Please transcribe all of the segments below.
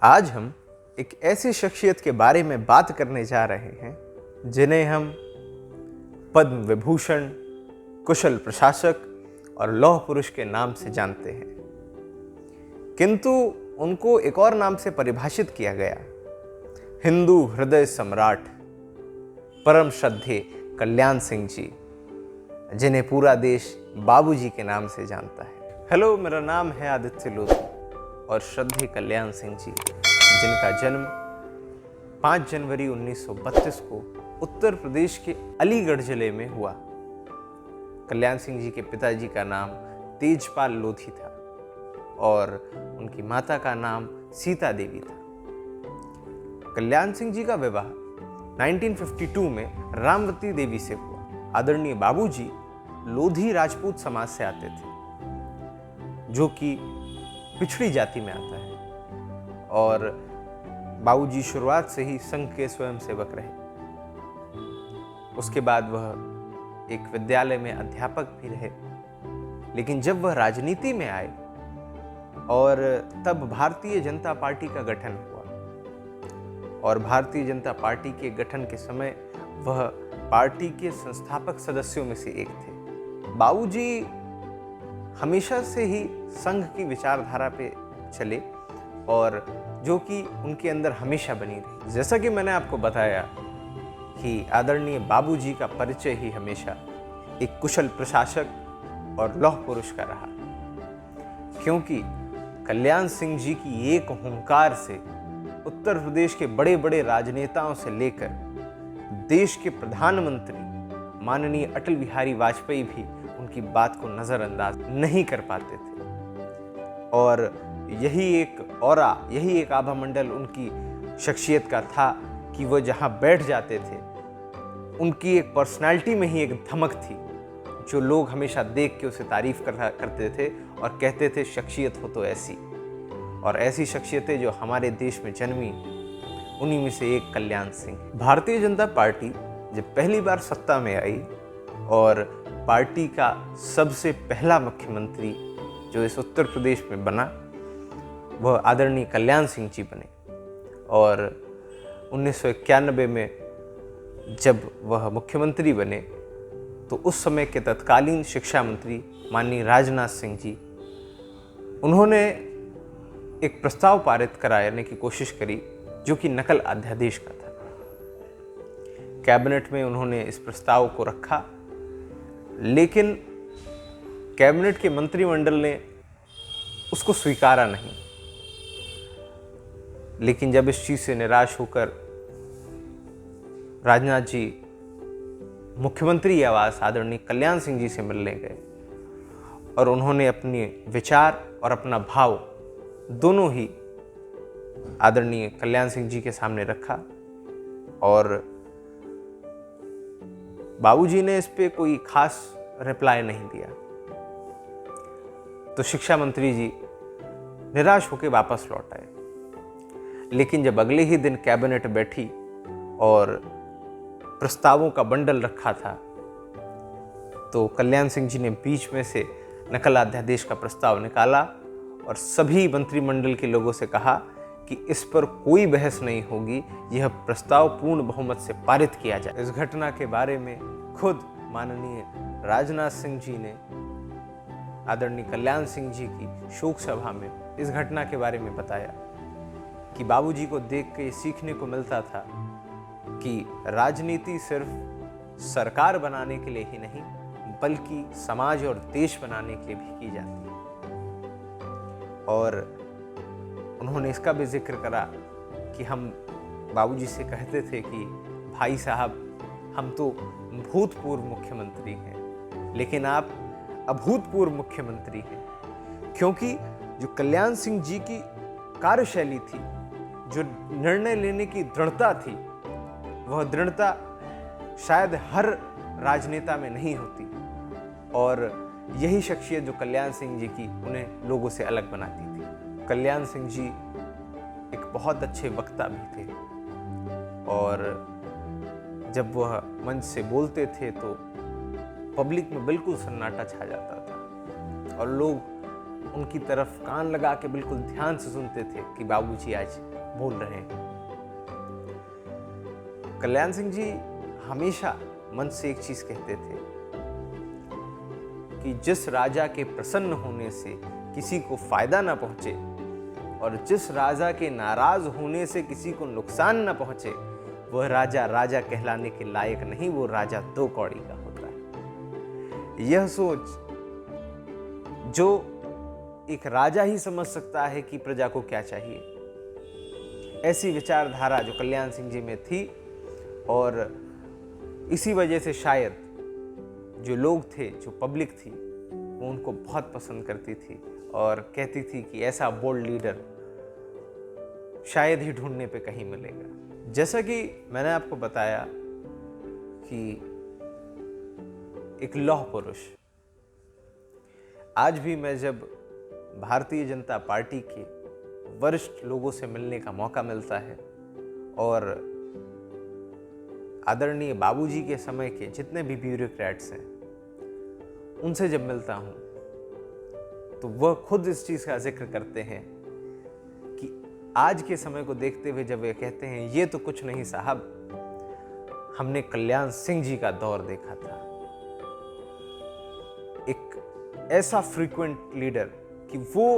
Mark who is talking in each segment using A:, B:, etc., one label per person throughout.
A: आज हम एक ऐसी शख्सियत के बारे में बात करने जा रहे हैं जिन्हें हम पद्म विभूषण, कुशल प्रशासक और लौह पुरुष के नाम से जानते हैं, किंतु उनको एक और नाम से परिभाषित किया गया, हिंदू हृदय सम्राट परम श्रद्धेय कल्याण सिंह जी, जिन्हें पूरा देश बाबूजी के नाम से जानता है। हेलो, मेरा नाम है आदित्य लोधी और श्रद्धेय कल्याण सिंह जी, जिनका जन्म 5 जनवरी 1932 को उत्तर प्रदेश के अलीगढ़ जिले में हुआ। कल्याण सिंह जी के पिताजी का नाम तेजपाल लोधी था और उनकी माता का नाम सीता देवी था। कल्याण सिंह जी का विवाह 1952 में रामवती देवी से हुआ। आदरणीय बाबूजी लोधी राजपूत समाज से आते थे, जो कि पिछड़ी जाति में आता है, और बाबूजी शुरुआत से ही संघ के स्वयंसेवक रहे। उसके बाद वह एक विद्यालय में अध्यापक भी रहे, लेकिन जब वह राजनीति में आए और तब भारतीय जनता पार्टी का गठन हुआ, और भारतीय जनता पार्टी के गठन के समय वह पार्टी के संस्थापक सदस्यों में से एक थे। बाबूजी हमेशा से ही संघ की विचारधारा पे चले और जो कि उनके अंदर हमेशा बनी रही। जैसा कि मैंने आपको बताया कि आदरणीय बाबूजी का परिचय ही हमेशा एक कुशल प्रशासक और लौह पुरुष का रहा, क्योंकि कल्याण सिंह जी की एक हुंकार से उत्तर प्रदेश के बड़े बड़े राजनेताओं से लेकर देश के प्रधानमंत्री माननीय अटल बिहारी वाजपेयी भी उनकी बात को नजरअंदाज नहीं कर पाते थे। और यही एक आभा मंडल उनकी शख्सियत का था कि वह जहां बैठ जाते थे, उनकी एक पर्सनालिटी में ही एक धमक थी, जो लोग हमेशा देख के उसे तारीफ करते थे और कहते थे शख्सियत हो तो ऐसी। और ऐसी शख्सियतें जो हमारे देश में जन्मी, उन्हीं में से एक कल्याण सिंह। भारतीय जनता पार्टी जब पहली बार सत्ता में आई और पार्टी का सबसे पहला मुख्यमंत्री जो इस उत्तर प्रदेश में बना, वह आदरणीय कल्याण सिंह जी बने। और 1991 में जब वह मुख्यमंत्री बने तो उस समय के तत्कालीन शिक्षा मंत्री माननीय राजनाथ सिंह जी, उन्होंने एक प्रस्ताव पारित कराने की कोशिश करी, जो कि नकल अध्यादेश का था। कैबिनेट में उन्होंने इस प्रस्ताव को रखा, लेकिन कैबिनेट के मंत्रिमंडल ने उसको स्वीकारा नहीं। लेकिन जब इस चीज से निराश होकर राजनाथ जी मुख्यमंत्री आवास आदरणीय कल्याण सिंह जी से मिलने गए और उन्होंने अपने विचार और अपना भाव दोनों ही आदरणीय कल्याण सिंह जी के सामने रखा, और बाबूजी ने इस पे कोई खास रिप्लाई नहीं दिया। तो शिक्षा मंत्री जी निराश होकर वापस लौट आए। लेकिन जब अगले ही दिन कैबिनेट बैठी और प्रस्तावों का बंडल रखा था, तो कल्याण सिंह जी ने बीच में से नकल अध्यादेश का प्रस्ताव निकाला और सभी मंत्रिमंडल के लोगों से कहा कि इस पर कोई बहस नहीं होगी, यह प्रस्ताव पूर्ण बहुमत से पारित किया जाए। इस घटना के बारे में खुद माननीय राजनाथ सिंह जी ने आदरणीय कल्याण सिंह जी की शोक सभा में इस घटना के बारे में बताया कि बाबूजी को देख के सीखने को मिलता था कि राजनीति सिर्फ सरकार बनाने के लिए ही नहीं, बल्कि समाज और देश बनाने के लिए भी की जाती है। और उन्होंने इसका भी जिक्र करा कि हम बाबूजी से कहते थे कि भाई साहब, हम तो भूतपूर्व मुख्यमंत्री हैं, लेकिन आप अभूतपूर्व मुख्यमंत्री हैं, क्योंकि जो कल्याण सिंह जी की कार्यशैली थी, जो निर्णय लेने की दृढ़ता थी, वह दृढ़ता शायद हर राजनेता में नहीं होती, और यही शख्सियत जो कल्याण सिंह जी की उन्हें लोगों से अलग बनाती थी। कल्याण सिंह जी एक बहुत अच्छे वक्ता भी थे, और जब वह मंच से बोलते थे तो पब्लिक में बिल्कुल सन्नाटा छा जाता था और लोग उनकी तरफ कान लगा के बिल्कुल ध्यान से सुनते थे कि बाबूजी आज बोल रहे हैं। कल्याण सिंह जी हमेशा मन से एक चीज कहते थे कि जिस राजा के प्रसन्न होने से किसी को फायदा ना पहुंचे और जिस राजा के नाराज होने से किसी को नुकसान ना पहुंचे, वह राजा राजा कहलाने के लायक नहीं, वो राजा दो कौड़ी का होता है। यह सोच जो एक राजा ही समझ सकता है कि प्रजा को क्या चाहिए, ऐसी विचारधारा जो कल्याण सिंह जी में थी। और इसी वजह से शायद जो लोग थे, जो पब्लिक थी, वो उनको बहुत पसंद करती थी और कहती थी कि ऐसा बोल्ड लीडर शायद ही ढूंढने पे कहीं मिलेगा। जैसा कि मैंने आपको बताया कि एक लौह पुरुष, आज भी मैं जब भारतीय जनता पार्टी के वरिष्ठ लोगों से मिलने का मौका मिलता है और आदरणीय बाबूजी के समय के जितने भी ब्यूरोक्रेट्स हैं, उनसे जब मिलता हूं तो वह खुद इस चीज का जिक्र करते हैं कि आज के समय को देखते हुए जब वे कहते हैं ये तो कुछ नहीं साहब, हमने कल्याण सिंह जी का दौर देखा था, एक ऐसा फ्रीक्वेंट लीडर कि वो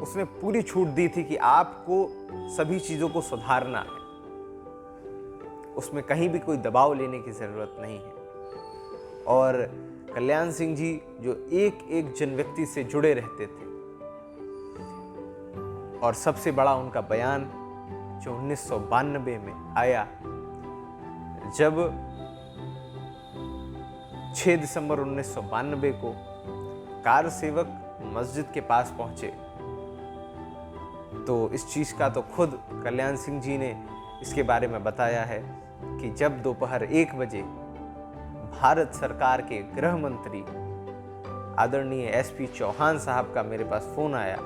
A: उसने पूरी छूट दी थी कि आपको सभी चीजों को सुधारना है, उसमें कहीं भी कोई दबाव लेने की जरूरत नहीं है। और कल्याण सिंह जी जो एक एक जन व्यक्ति से जुड़े रहते थे, और सबसे बड़ा उनका बयान जो 1992 में आया, जब 6 दिसंबर 1992 को कार सेवक मस्जिद के पास पहुंचे, तो इस चीज का तो खुद कल्याण सिंह जी ने इसके बारे में बताया है कि जब दोपहर 1 बजे भारत सरकार के गृह मंत्री आदरणीय एसपी चौहान साहब का मेरे पास फोन आया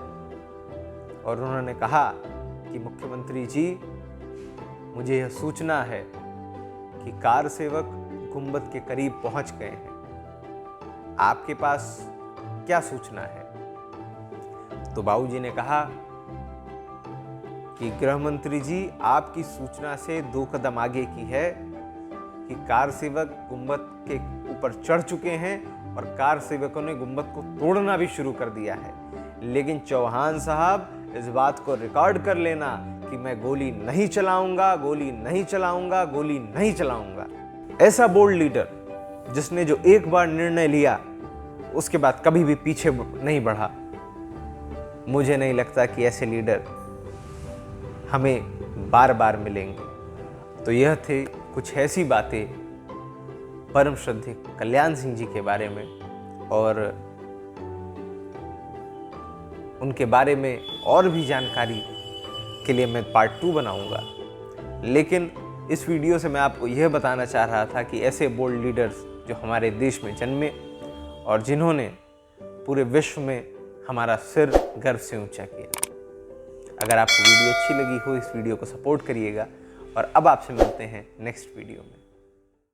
A: और उन्होंने कहा कि मुख्यमंत्री जी, मुझे यह सूचना है कि कार सेवक गुंबद के करीब पहुंच गए हैं, आपके पास क्या सूचना है? तो बाबूजी ने कहा कि गृह मंत्री जी, आपकी सूचना से 2 कदम आगे की है कि कार सेवक गुंबद के ऊपर चढ़ चुके हैं और कार सेवकों ने गुंबद को तोड़ना भी शुरू कर दिया है। लेकिन चौहान साहब, इस बात को रिकॉर्ड कर लेना कि मैं गोली नहीं चलाऊंगा, गोली नहीं चलाऊंगा, गोली नहीं चलाऊंगा। ऐसा बोल्ड लीडर जिसने जो एक बार निर्णय लिया उसके बाद कभी भी पीछे नहीं बढ़ा, मुझे नहीं लगता कि ऐसे लीडर हमें बार बार मिलेंगे। तो यह थे कुछ ऐसी बातें परम श्रद्धेय कल्याण सिंह जी के बारे में, और उनके बारे में और भी जानकारी के लिए मैं पार्ट 2 बनाऊंगा। लेकिन इस वीडियो से मैं आपको यह बताना चाह रहा था कि ऐसे बोल्ड लीडर्स जो हमारे देश में जन्मे और जिन्होंने पूरे विश्व में हमारा सिर गर्व से ऊंचा किया। अगर आपको वीडियो अच्छी लगी हो, इस वीडियो को सपोर्ट करिएगा, और अब आपसे मिलते हैं नेक्स्ट वीडियो में।